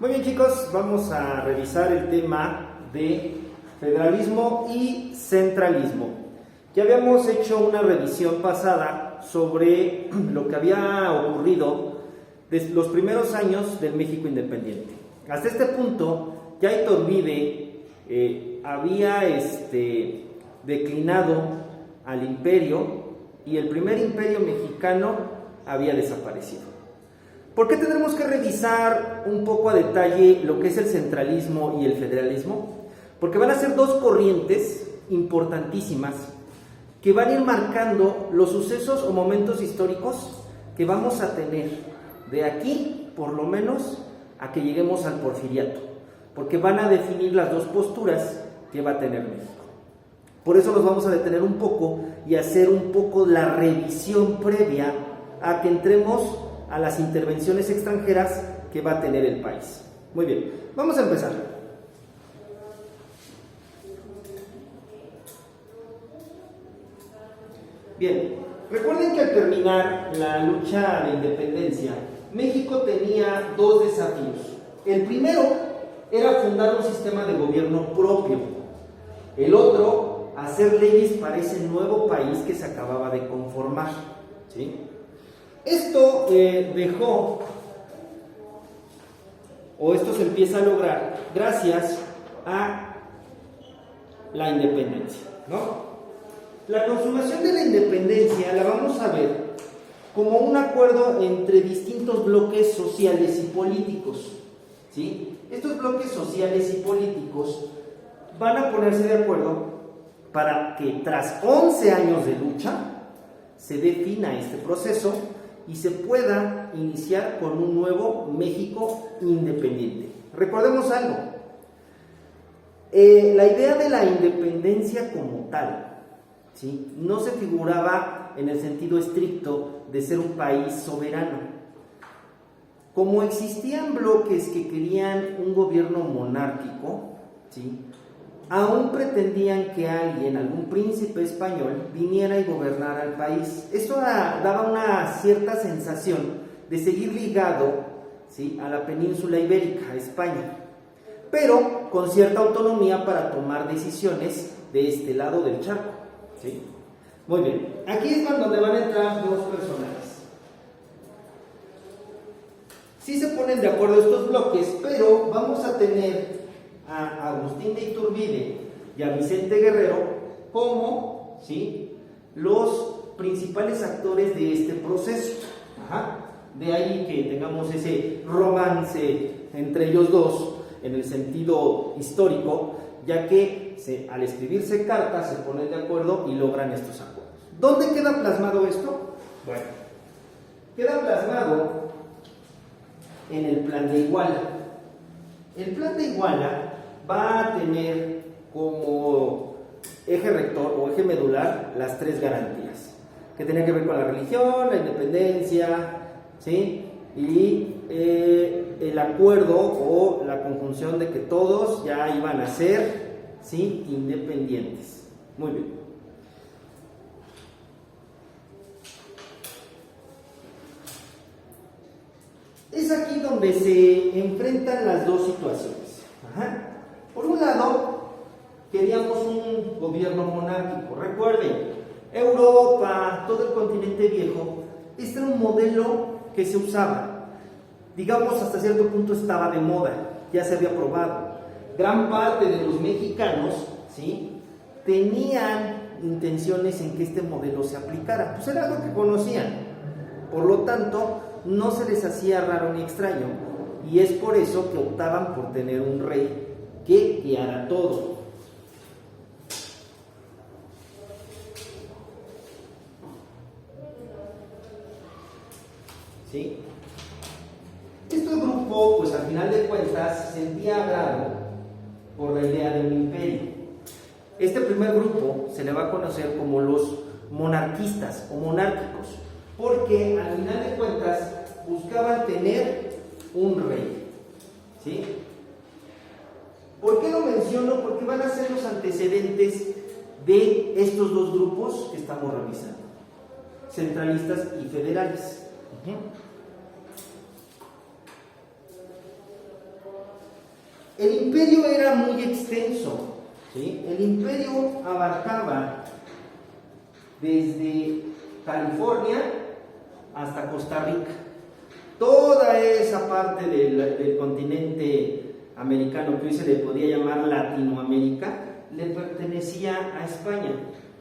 Muy bien, chicos, vamos a revisar el tema de federalismo y centralismo. Ya habíamos hecho una revisión pasada sobre lo que había ocurrido desde los primeros años del México independiente. Hasta este punto, ya Iturbide había declinado al imperio y el primer imperio mexicano había desaparecido. ¿Por qué tendremos que revisar un poco a detalle lo que es el centralismo y el federalismo? Porque van a ser dos corrientes importantísimas que van a ir marcando los sucesos o momentos históricos que vamos a tener de aquí, por lo menos, a que lleguemos al porfiriato, porque van a definir las dos posturas que va a tener México. Por eso nos vamos a detener un poco y hacer un poco la revisión previa a que entremos a las intervenciones extranjeras que va a tener el país. Muy bien, vamos a empezar. Bien, recuerden que al terminar la lucha de independencia, México tenía dos desafíos. El primero era fundar un sistema de gobierno propio. El otro, hacer leyes para ese nuevo país que se acababa de conformar, ¿sí? Esto esto se empieza a lograr gracias a la independencia, ¿no? La consumación de la independencia la vamos a ver como un acuerdo entre distintos bloques sociales y políticos, ¿sí? Estos bloques sociales y políticos van a ponerse de acuerdo para que tras 11 años de lucha se defina este proceso y se pueda iniciar con un nuevo México independiente. Recordemos algo, la idea de la independencia como tal, ¿sí?, no se figuraba en el sentido estricto de ser un país soberano. Como existían bloques que querían un gobierno monárquico, ¿sí?, aún pretendían que alguien, algún príncipe español, viniera y gobernara el país. Esto daba una cierta sensación de seguir ligado, ¿sí?, a la península ibérica, a España, pero con cierta autonomía para tomar decisiones de este lado del charco, ¿sí? Muy bien, aquí es donde van a entrar dos personajes. Sí se ponen de acuerdo estos bloques, pero vamos a tener a Agustín de Iturbide y a Vicente Guerrero como, ¿sí?, los principales actores de este proceso. De ahí que tengamos ese romance entre ellos dos en el sentido histórico, ya que al escribirse cartas se ponen de acuerdo y logran estos acuerdos. ¿Dónde queda plasmado esto? Bueno, queda plasmado en el Plan de Iguala. El Plan de Iguala va a tener como eje rector o eje medular las tres garantías, que tenían que ver con la religión, la independencia, ¿sí?, y el acuerdo o la conjunción de que todos ya iban a ser, ¿sí?, independientes. Muy bien. Es aquí donde se enfrentan las dos situaciones. Por un lado, queríamos un gobierno monárquico. Recuerden, Europa, todo el continente viejo, este era un modelo que se usaba. Digamos, hasta cierto punto estaba de moda, ya se había probado. Gran parte de los mexicanos, ¿sí?, tenían intenciones en que este modelo se aplicara. Pues era algo que conocían. Por lo tanto, no se les hacía raro ni extraño. Y es por eso que optaban por tener un rey que guiara todo. ¿Sí? Este grupo, pues al final de cuentas, se sentía agrado por la idea de un imperio. Este primer grupo se le va a conocer como los monarquistas o monárquicos, porque al final de cuentas buscaban tener un rey, ¿sí? ¿Por qué lo menciono? Porque van a ser los antecedentes de estos dos grupos que estamos revisando, centralistas y federales. El imperio era muy extenso, ¿sí? El imperio abarcaba desde California hasta Costa Rica. Toda esa parte del continente americano, que hoy se le podría llamar Latinoamérica, le pertenecía a España,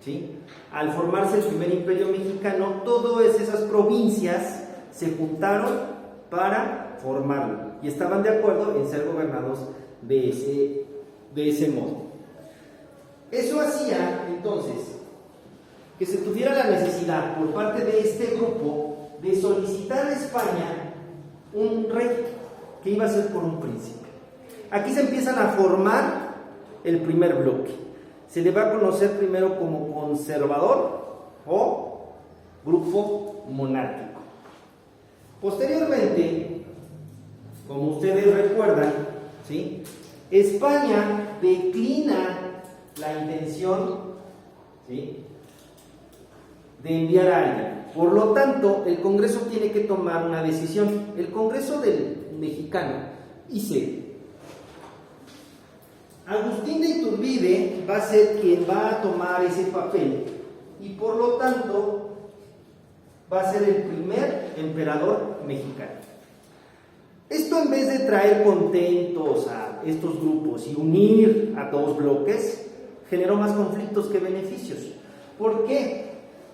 ¿sí? Al formarse el primer imperio mexicano, todas esas provincias se juntaron para formarlo y estaban de acuerdo en ser gobernados de ese modo. Eso hacía entonces que se tuviera la necesidad por parte de este grupo de solicitar a España un rey que iba a ser por un príncipe. Aquí se empiezan a formar el primer bloque. Se le va a conocer primero como conservador o grupo monárquico. Posteriormente, como ustedes recuerdan, ¿sí?, España declina la intención, ¿sí?, de enviar a alguien. Por lo tanto, el Congreso tiene que tomar una decisión. El Congreso del mexicano dice: Agustín de Iturbide va a ser quien va a tomar ese papel y por lo tanto va a ser el primer emperador mexicano. Esto, en vez de traer contentos a estos grupos y unir a dos bloques, generó más conflictos que beneficios. ¿Por qué?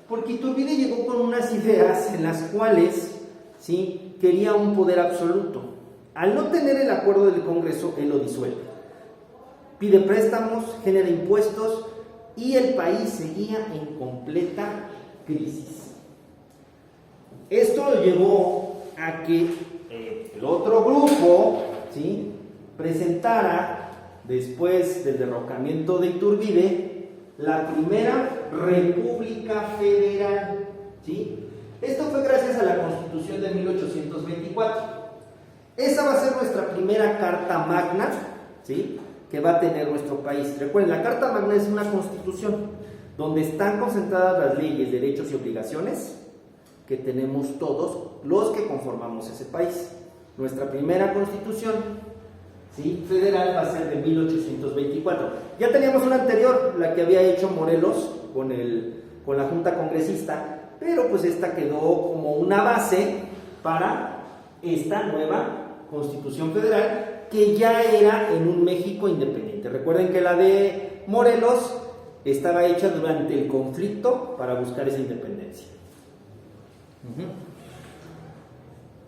Porque Iturbide llegó con unas ideas en las cuales, ¿sí?, quería un poder absoluto. Al no tener el acuerdo del Congreso, él lo disuelve. Pide préstamos, genera impuestos y el país seguía en completa crisis. Esto lo llevó a que el otro grupo, ¿sí?, presentara, después del derrocamiento de Iturbide, la primera República Federal, ¿sí? Esto fue gracias a la Constitución de 1824. Esa va a ser nuestra primera Carta Magna, ¿sí?, que va a tener nuestro país. Recuerden, la Carta Magna es una constitución donde están concentradas las leyes, derechos y obligaciones que tenemos todos los que conformamos ese país. Nuestra primera constitución, ¿sí?, federal, va a ser de 1824. Ya teníamos una anterior, la que había hecho Morelos con la Junta Congresista, pero pues esta quedó como una base para esta nueva Constitución Federal, que ya era en un México independiente. Recuerden que la de Morelos estaba hecha durante el conflicto para buscar esa independencia.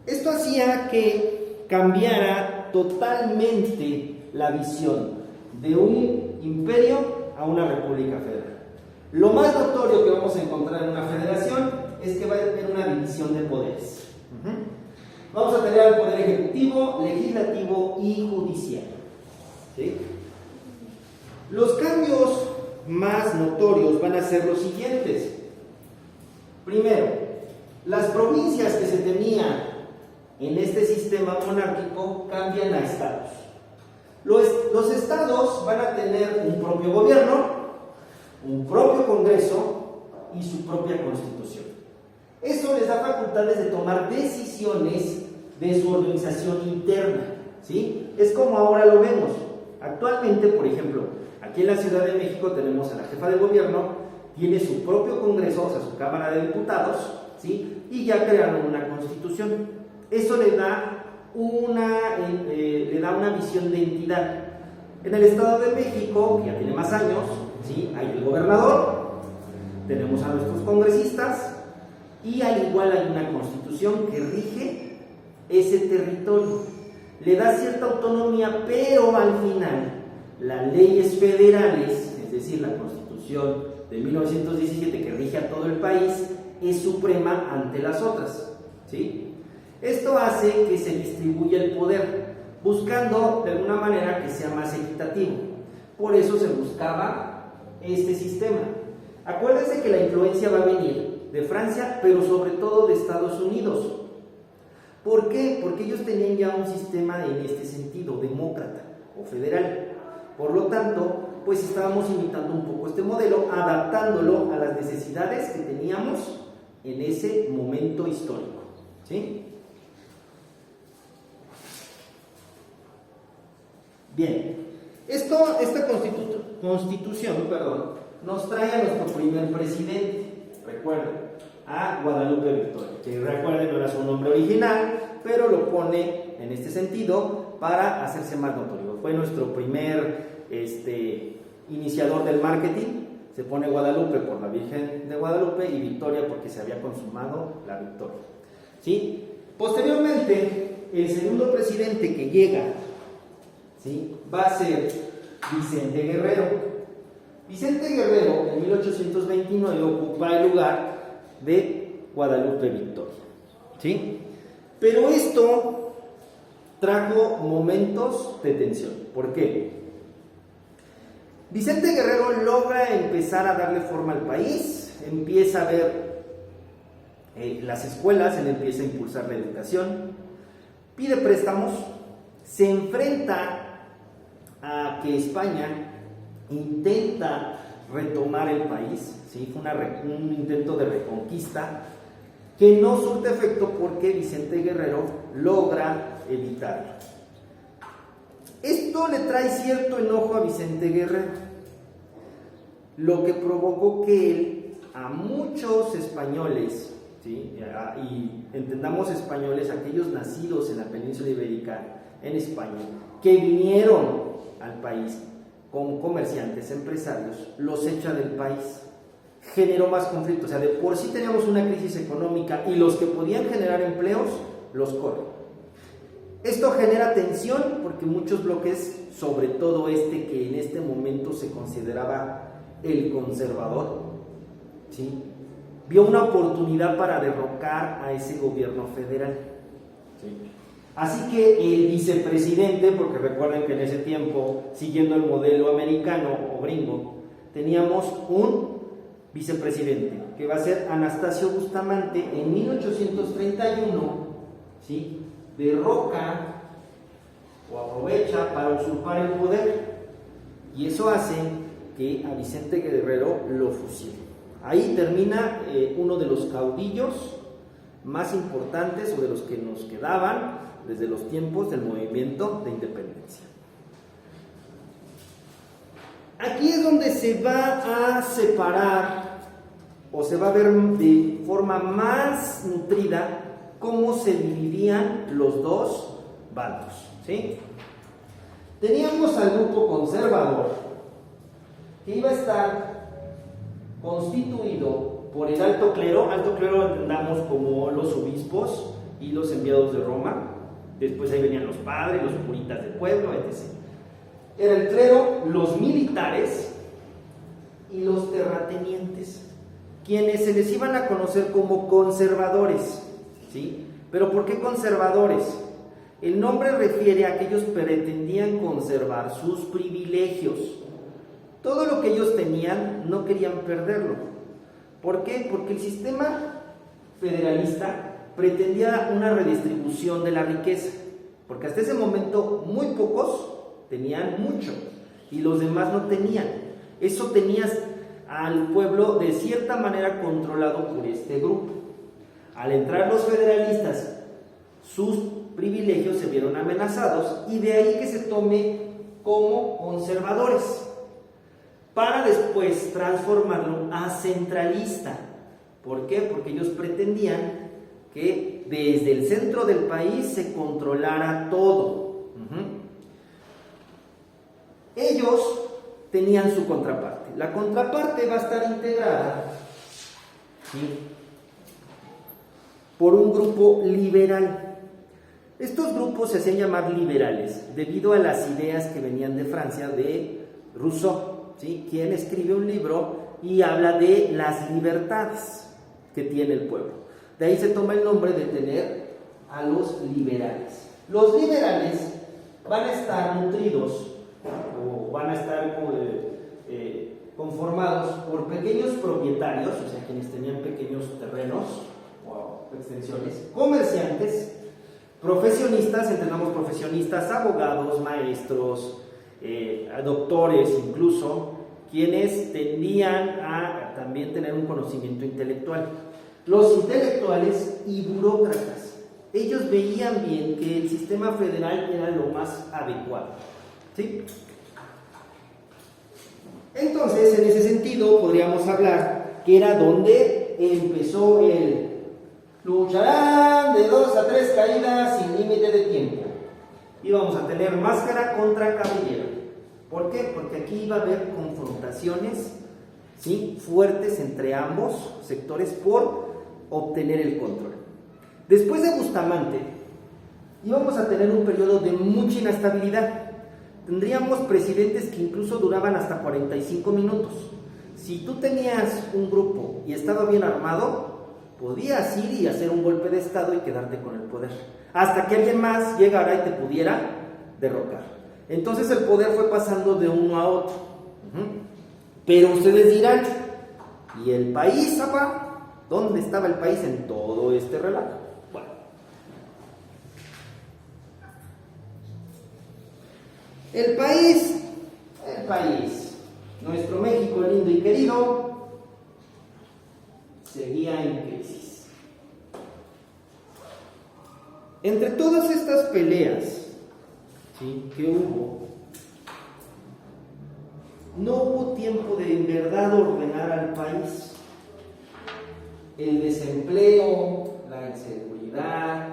Esto hacía que cambiara totalmente la visión de un imperio a una república federal. Lo más notorio que vamos a encontrar en una federación es que va a haber una división de poderes. Vamos a tener el poder ejecutivo, legislativo y judicial, ¿sí? Los cambios más notorios van a ser los siguientes. Primero, las provincias que se tenían en este sistema monárquico cambian a estados. Los estados van a tener un propio gobierno, un propio congreso y su propia constitución. Eso les da facultades de tomar decisiones de su organización interna, ¿sí? Es como ahora lo vemos. Actualmente, por ejemplo, aquí en la Ciudad de México tenemos a la jefa de gobierno, tiene su propio congreso, o sea, su Cámara de Diputados, ¿sí?, y ya crearon una constitución. Eso le da una visión de entidad. En el Estado de México, que ya tiene más años, ¿sí?, hay el gobernador, tenemos a nuestros congresistas, y al igual hay una constitución que rige ese territorio. Le da cierta autonomía, pero al final las leyes federales, es decir, la Constitución de 1917 que rige a todo el país, es suprema ante las otras, ¿sí? Esto hace que se distribuya el poder, buscando de alguna manera que sea más equitativo. Por eso se buscaba este sistema. Acuérdense que la influencia va a venir de Francia, pero sobre todo de Estados Unidos. ¿Por qué? Porque ellos tenían ya un sistema en este sentido, demócrata o federal. Por lo tanto, pues estábamos imitando un poco este modelo, adaptándolo a las necesidades que teníamos en ese momento histórico, ¿sí? Bien, esta constitución, nos trae a nuestro primer presidente, recuerden, a Guadalupe Victoria, que recuerden no era su nombre original, pero lo pone en este sentido para hacerse más notorio. Fue nuestro primer iniciador del marketing. Se pone Guadalupe por la Virgen de Guadalupe y Victoria porque se había consumado la victoria, ¿sí? Posteriormente, el segundo presidente que llega, ¿sí?, va a ser Vicente Guerrero. Vicente Guerrero en 1829 ocupa el lugar de Guadalupe Victoria, ¿sí? Pero esto trajo momentos de tensión. ¿Por qué? Vicente Guerrero logra empezar a darle forma al país, empieza a ver las escuelas, él empieza a impulsar la educación, pide préstamos, se enfrenta a que España intenta retomar el país, ¿sí? Fue un intento de reconquista que no surte efecto porque Vicente Guerrero logra evitarlo. Esto le trae cierto enojo a Vicente Guerrero, lo que provocó que él a muchos españoles, ¿sí?, y entendamos españoles, aquellos nacidos en la península ibérica, en España, que vinieron al país como comerciantes, empresarios, los echa del país. Generó más conflictos, o sea, de por sí teníamos una crisis económica y los que podían generar empleos, los corren. Esto genera tensión porque muchos bloques, sobre todo que en este momento se consideraba el conservador, ¿sí?, vio una oportunidad para derrocar a ese gobierno federal, ¿sí? Así que el vicepresidente, porque recuerden que en ese tiempo, siguiendo el modelo americano o gringo, teníamos un vicepresidente que va a ser Anastasio Bustamante. En 1831, ¿sí?, derroca o aprovecha para usurpar el poder, y eso hace que a Vicente Guerrero lo fusile. Ahí termina uno de los caudillos más importantes o de los que nos quedaban desde los tiempos del movimiento de independencia. Aquí es donde se va a separar o se va a ver de forma más nutrida cómo se dividían los dos bandos, ¿sí? Teníamos al grupo conservador, que iba a estar constituido por el alto clero entendamos como los obispos y los enviados de Roma. Después ahí venían los padres, los curitas del pueblo, etc. Era el clero, los militares y los terratenientes, quienes se les iban a conocer como conservadores, ¿sí? ¿Pero por qué conservadores? El nombre refiere a que ellos pretendían conservar sus privilegios. Todo lo que ellos tenían no querían perderlo. ¿Por qué? Porque el sistema federalista pretendía una redistribución de la riqueza, porque hasta ese momento muy pocos tenían mucho y los demás no tenían. Eso tenías al pueblo de cierta manera controlado por este grupo. Al entrar los federalistas, sus privilegios se vieron amenazados, y de ahí que se tome como conservadores, para después transformarlo a centralista. ¿Por qué? Porque ellos pretendían que desde el centro del país se controlara todo. Ellos tenían su contraparte. La contraparte va a estar integrada, ¿sí?, por un grupo liberal. Estos grupos se hacían llamar liberales debido a las ideas que venían de Francia, de Rousseau, ¿sí?, quien escribe un libro y habla de las libertades que tiene el pueblo. De ahí se toma el nombre de tener a los liberales. Los liberales van a estar nutridos o van a estar conformados por pequeños propietarios, o sea, quienes tenían pequeños terrenos o extensiones, comerciantes, profesionistas, entendamos profesionistas, abogados, maestros, doctores incluso, quienes tendían a también tener un conocimiento intelectual. Los intelectuales y burócratas, ellos veían bien que el sistema federal era lo más adecuado. ¿Sí? Entonces, en ese sentido, podríamos hablar que era donde empezó el lucharán de 2 a 3 caídas sin límite de tiempo. Y vamos a tener máscara contra cabellera. ¿Por qué? Porque aquí iba a haber confrontaciones, ¿sí?, fuertes entre ambos sectores por obtener el control. Después de Bustamante, íbamos a tener un periodo de mucha inestabilidad. Tendríamos presidentes que incluso duraban hasta 45 minutos. Si tú tenías un grupo y estaba bien armado, podías ir y hacer un golpe de estado y quedarte con el poder, hasta que alguien más llegara y te pudiera derrocar. Entonces el poder fue pasando de uno a otro. Pero ustedes dirán, ¿y el país, papá? ¿Dónde estaba el país en todo este relajo? Bueno, el país, nuestro México lindo y querido, seguía en crisis. Entre todas estas peleas, ¿sí?, que hubo, no hubo tiempo de en verdad ordenar al país. El desempleo, la inseguridad,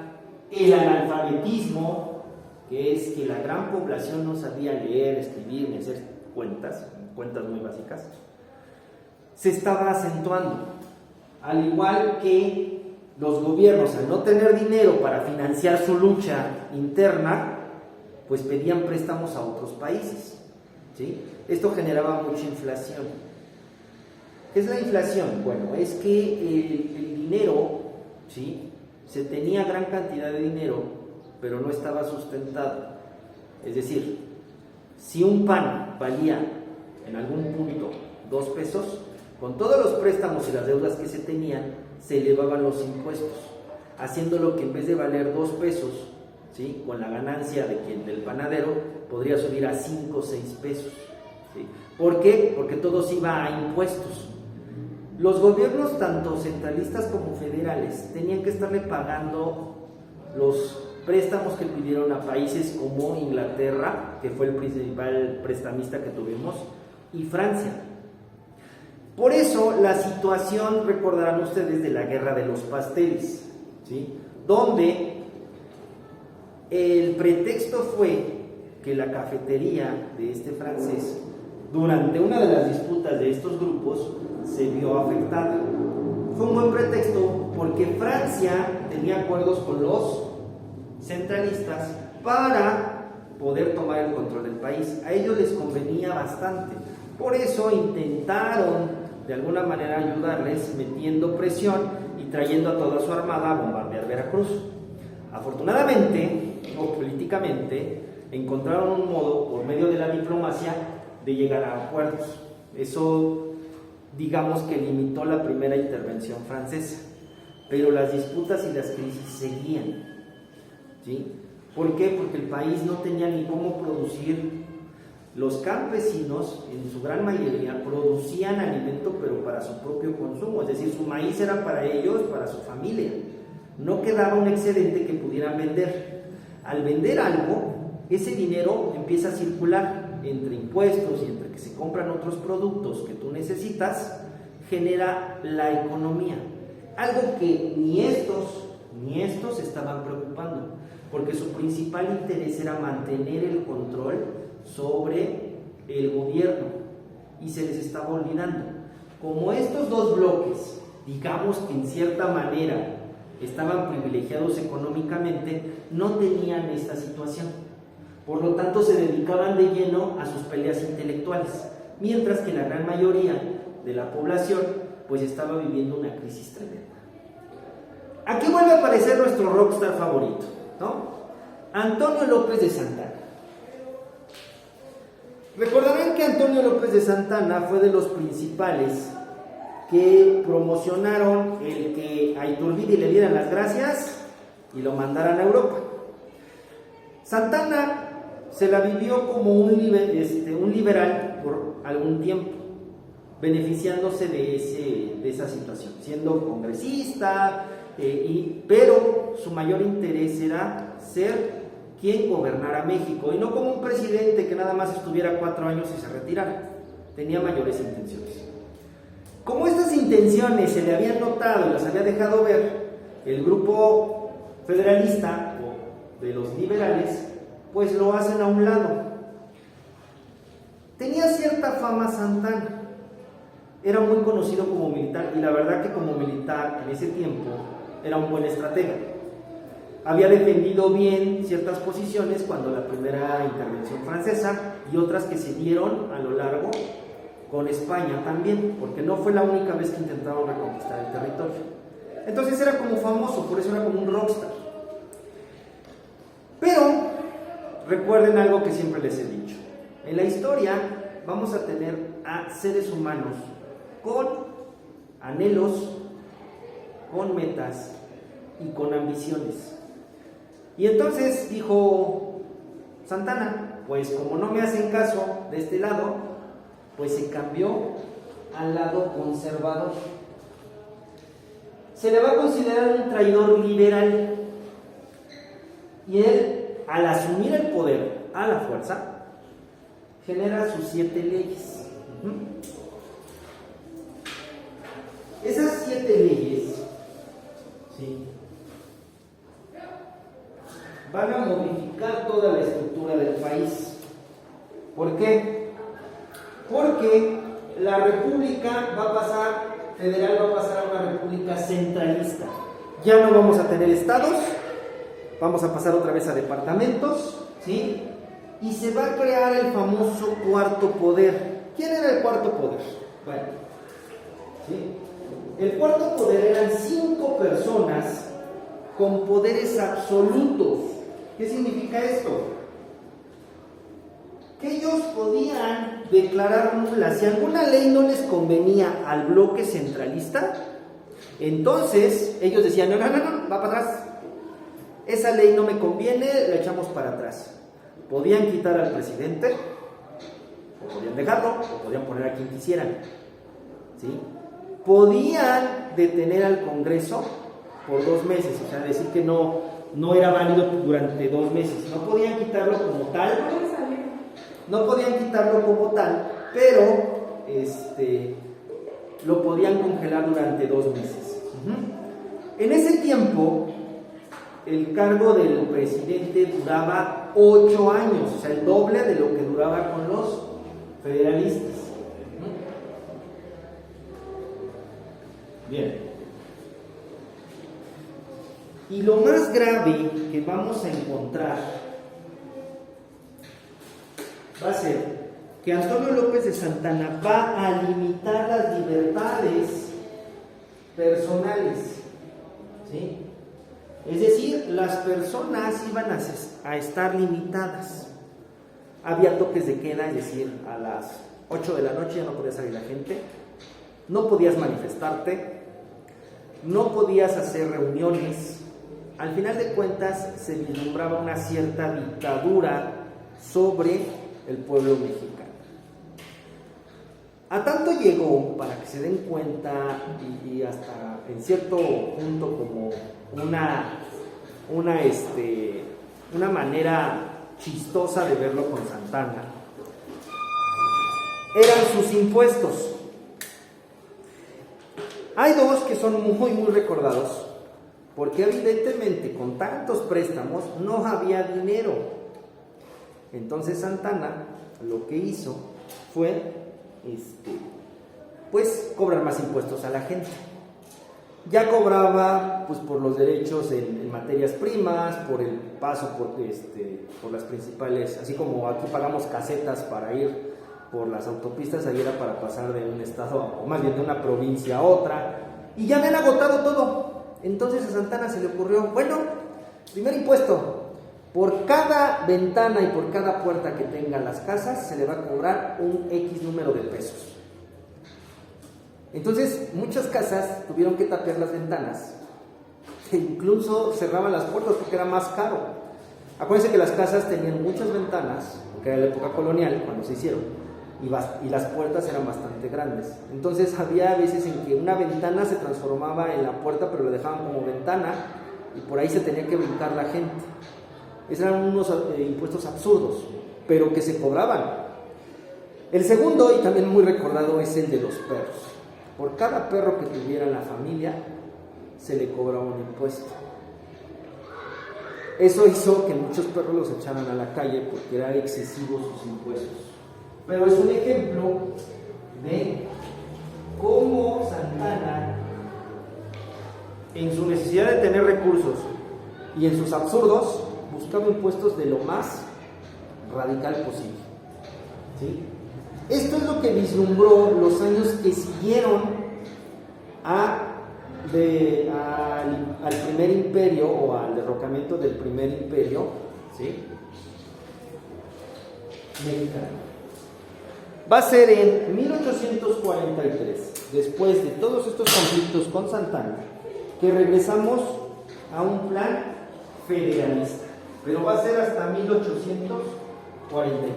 el analfabetismo, que es que la gran población no sabía leer, escribir ni hacer cuentas muy básicas, se estaba acentuando. Al igual que los gobiernos, al no tener dinero para financiar su lucha interna, pues pedían préstamos a otros países, ¿sí? Esto generaba mucha inflación. ¿Qué es la inflación? Bueno, es que el dinero, ¿sí?, se tenía gran cantidad de dinero, pero no estaba sustentado. Es decir, si un pan valía en algún punto 2 pesos, con todos los préstamos y las deudas que se tenían, se elevaban los impuestos, haciéndolo que en vez de valer 2 pesos, ¿sí?, con la ganancia del panadero, podría subir a 5 o 6 pesos. ¿Sí? ¿Por qué? Porque todo se iba a impuestos. Los gobiernos, tanto centralistas como federales, tenían que estarle pagando los préstamos que pidieron a países como Inglaterra, que fue el principal prestamista que tuvimos, y Francia. Por eso la situación, recordarán ustedes, de la guerra de los pasteles, ¿sí?, donde el pretexto fue que la cafetería de este francés, durante una de las disputas de estos grupos, se vio afectada. Fue un buen pretexto porque Francia tenía acuerdos con los centralistas para poder tomar el control del país. A ellos les convenía bastante. Por eso intentaron de alguna manera ayudarles, metiendo presión y trayendo a toda su armada a bombardear Veracruz. Afortunadamente, o políticamente, encontraron un modo, por medio de la diplomacia, de llegar a acuerdos. Eso, digamos que limitó la primera intervención francesa, pero las disputas y las crisis seguían, ¿sí? ¿Por qué? Porque el país no tenía ni cómo producir. Los campesinos, en su gran mayoría, producían alimento, pero para su propio consumo, es decir, su maíz era para ellos, para su familia. No quedaba un excedente que pudieran vender. Al vender algo, ese dinero empieza a circular entre impuestos y entre que se compran otros productos que tú necesitas, genera la economía. Algo que ni estos se estaban preocupando, porque su principal interés era mantener el control sobre el gobierno, y se les estaba olvidando. Como estos dos bloques, digamos que en cierta manera estaban privilegiados económicamente, no tenían esta situación. Por lo tanto, se dedicaban de lleno a sus peleas intelectuales, mientras que la gran mayoría de la población pues estaba viviendo una crisis tremenda. Aquí vuelve a aparecer nuestro rockstar favorito, ¿no? Antonio López de Santana. Recordarán que Antonio López de Santana fue de los principales que promocionaron el que a Iturbide le dieran las gracias y lo mandaran a Europa. Santana se la vivió como un liberal por algún tiempo, beneficiándose de esa situación, siendo congresista, pero su mayor interés era ser quien gobernara México, y no como un presidente que nada más estuviera 4 años y se retirara. Tenía mayores intenciones. Como estas intenciones se le habían notado y las había dejado ver el grupo federalista o de los liberales, pues lo hacen a un lado. Tenía cierta fama Santana, era muy conocido como militar, y la verdad que como militar en ese tiempo era un buen estratega. Había defendido bien ciertas posiciones cuando la primera intervención francesa y otras que se dieron a lo largo con España también, porque no fue la única vez que intentaron reconquistar el territorio. Entonces era como famoso, por eso era como un rockstar. Pero recuerden algo que siempre les he dicho: en la historia vamos a tener a seres humanos con anhelos, con metas y con ambiciones. Y entonces dijo Santana, pues como no me hacen caso de este lado, pues se cambió al lado conservador. Se le va a considerar un traidor liberal, y él, al asumir el poder a la fuerza, genera sus 7 leyes. Esas 7 leyes, ¿sí?, van a modificar toda la estructura del país. ¿Por qué? Porque la república va a pasar, federal va a pasar a una república centralista. Ya no vamos a tener estados, vamos a pasar otra vez a departamentos, ¿sí? Y se va a crear el famoso cuarto poder. ¿Quién era el cuarto poder? Bueno, ¿sí? El cuarto poder eran 5 personas con poderes absolutos. ¿Qué significa esto? Que ellos podían declarar nula. Si alguna ley no les convenía al bloque centralista, entonces ellos decían, no, va para atrás. Esa ley no me conviene, la echamos para atrás. Podían quitar al presidente, o podían dejarlo, o podían poner a quien quisieran, ¿sí? Podían detener al Congreso por 2 meses, o sea, decir que no era válido durante 2 meses. No podían quitarlo como tal, pero lo podían congelar durante 2 meses. En ese tiempo, el cargo del presidente duraba 8 años, o sea, el doble de lo que duraba con los federalistas. Bien. Y lo más grave que vamos a encontrar va a ser que Antonio López de Santana va a limitar las libertades personales, ¿sí? Es decir, las personas iban a estar limitadas. Había toques de queda, es decir, a las 8 de la noche ya no podía salir la gente, no podías manifestarte, no podías hacer reuniones. Al final de cuentas se vislumbraba una cierta dictadura sobre el pueblo mexicano. A tanto llegó, para que se den cuenta, y hasta en cierto punto como una manera chistosa de verlo con Santana, eran sus impuestos. Hay 2 que son muy recordados, porque evidentemente con tantos préstamos no había dinero. Entonces Santana lo que hizo fue pues cobrar más impuestos a la gente. Ya cobraba pues por los derechos en materias primas, por el paso por las principales, así como aquí pagamos casetas para ir por las autopistas, ahí era para pasar de un estado, o más bien de una provincia a otra, y ya habían agotado todo. Entonces a Santana se le ocurrió, bueno, primer impuesto, por cada ventana y por cada puerta que tengan las casas se le va a cobrar un X número de pesos. Entonces muchas casas tuvieron que tapiar las ventanas, e incluso cerraban las puertas porque era más caro. Acuérdense que las casas tenían muchas ventanas, porque era la época colonial cuando se hicieron, y las puertas eran bastante grandes. Entonces había veces en que una ventana se transformaba en la puerta, pero la dejaban como ventana, y por ahí se tenía que brincar la gente. Esos eran unos impuestos absurdos, pero que se cobraban. El segundo, y también muy recordado, es el de los perros. Por cada perro que tuviera la familia, se le cobraba un impuesto. Eso hizo que muchos perros los echaran a la calle porque eran excesivos sus impuestos. Pero es un ejemplo de cómo Santana, en su necesidad de tener recursos y en sus absurdos, buscaba impuestos de lo más radical posible. ¿Sí? Esto es lo que vislumbró los años que siguieron al primer imperio o al derrocamiento del primer imperio, ¿sí?, mexicano. Va a ser en 1843, después de todos estos conflictos con Santana, que regresamos a un plan federalista, pero va a ser hasta 1843.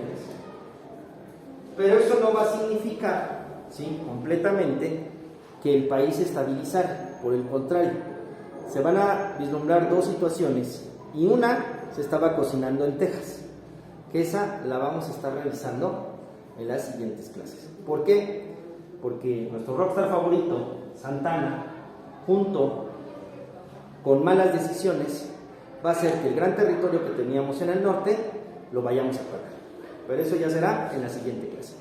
Pero eso no va a significar, ¿sí?, completamente que el país se estabilizara. Por el contrario, se van a vislumbrar dos situaciones, y una se estaba cocinando en Texas, que esa la vamos a estar revisando en las siguientes clases. ¿Por qué? Porque nuestro rockstar favorito, Santana, junto con malas decisiones, va a hacer que el gran territorio que teníamos en el norte lo vayamos a perder. Pero eso ya será en la siguiente clase.